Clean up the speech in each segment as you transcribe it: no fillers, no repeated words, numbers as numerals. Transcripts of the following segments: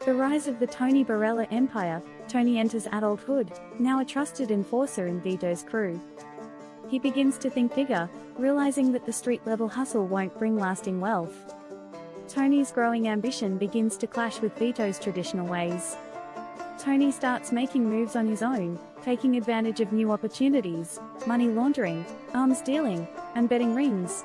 The rise of the Tony Varela empire. Tony enters adulthood, now a trusted enforcer in Vito's crew. He begins to think bigger, realizing that the street-level hustle won't bring lasting wealth. Tony's growing ambition begins to clash with Vito's traditional ways. Tony starts making moves on his own, taking advantage of new opportunities, money laundering, arms dealing, and betting rings.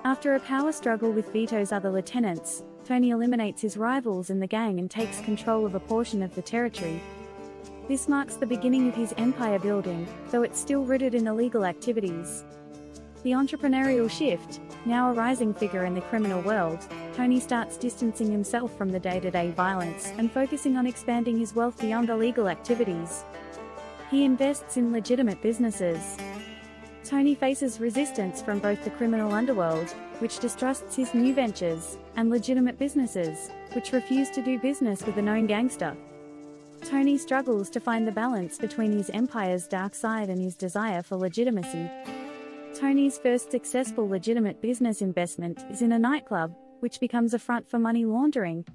After a power struggle with Vito's other lieutenants, Tony eliminates his rivals in the gang and takes control of a portion of the territory. This marks the beginning of his empire building, though it's still rooted in illegal activities. The entrepreneurial shift. Now a rising figure in the criminal world, Tony starts distancing himself from the day-to-day violence and focusing on expanding his wealth beyond illegal activities. He invests in legitimate businesses. Tony faces resistance from both the criminal underworld, which distrusts his new ventures, and legitimate businesses, which refuse to do business with a known gangster. Tony struggles to find the balance between his empire's dark side and his desire for legitimacy. Tony's first successful legitimate business investment is in a nightclub, which becomes a front for money laundering.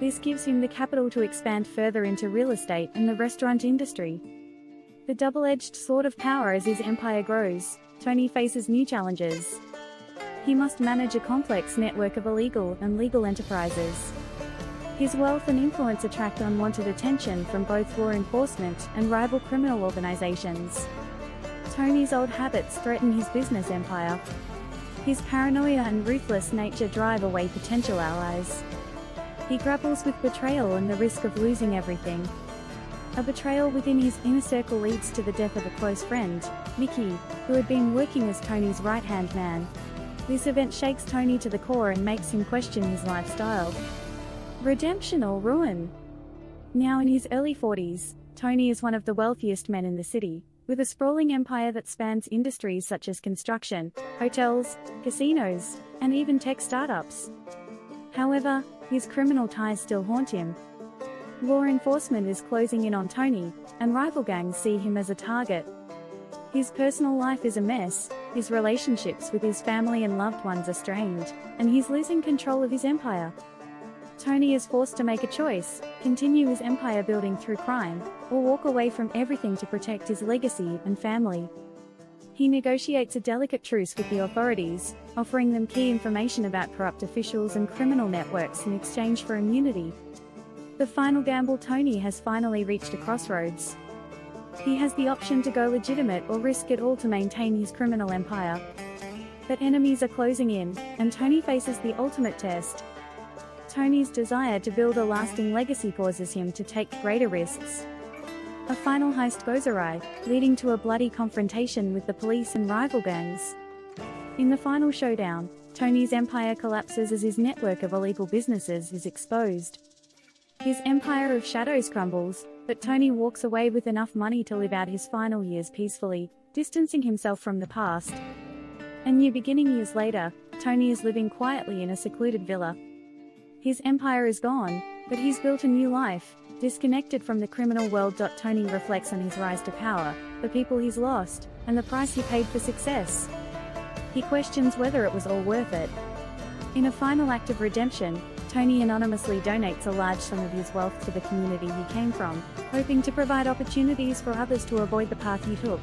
This gives him the capital to expand further into real estate and the restaurant industry. The double-edged sword of power. As his empire grows, Tony faces new challenges. He must manage a complex network of illegal and legal enterprises. His wealth and influence attract unwanted attention from both law enforcement and rival criminal organizations. Tony's old habits threaten his business empire. His paranoia and ruthless nature drive away potential allies. He grapples with betrayal and the risk of losing everything. A betrayal within his inner circle leads to the death of a close friend, Mickey, who had been working as Tony's right-hand man. This event shakes Tony to the core and makes him question his lifestyle. Redemption or ruin? Now in his early 40s, Tony is one of the wealthiest men in the city, with a sprawling empire that spans industries such as construction, hotels, casinos, and even tech startups. However, his criminal ties still haunt him. Law enforcement is closing in on Tony, and rival gangs see him as a target. His personal life is a mess, his relationships with his family and loved ones are strained, and he's losing control of his empire. Tony is forced to make a choice: continue his empire building through crime, or walk away from everything to protect his legacy and family. He negotiates a delicate truce with the authorities, offering them key information about corrupt officials and criminal networks in exchange for immunity. The final gamble. Tony has finally reached a crossroads. He has the option to go legitimate or risk it all to maintain his criminal empire. But enemies are closing in, and Tony faces the ultimate test. Tony's desire to build a lasting legacy causes him to take greater risks. A final heist goes awry, leading to a bloody confrontation with the police and rival gangs. In the final showdown, Tony's empire collapses as his network of illegal businesses is exposed. His empire of shadows crumbles, but Tony walks away with enough money to live out his final years peacefully, distancing himself from the past. A new beginning. Years later, Tony is living quietly in a secluded villa. His empire is gone, but he's built a new life, disconnected from the criminal world. Tony reflects on his rise to power, the people he's lost, and the price he paid for success. He questions whether it was all worth it. In a final act of redemption, Tony anonymously donates a large sum of his wealth to the community he came from, hoping to provide opportunities for others to avoid the path he took.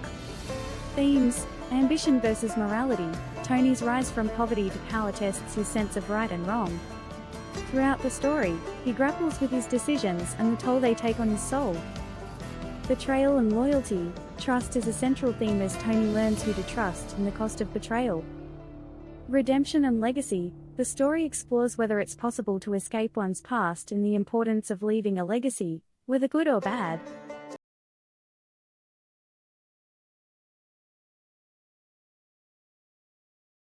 Themes: ambition versus morality. Tony's rise from poverty to power tests his sense of right and wrong. Throughout the story, he grapples with his decisions and the toll they take on his soul. Betrayal and loyalty. Trust is a central theme as Tony learns who to trust and the cost of betrayal. Redemption and legacy. The story explores whether it's possible to escape one's past and the importance of leaving a legacy, whether good or bad.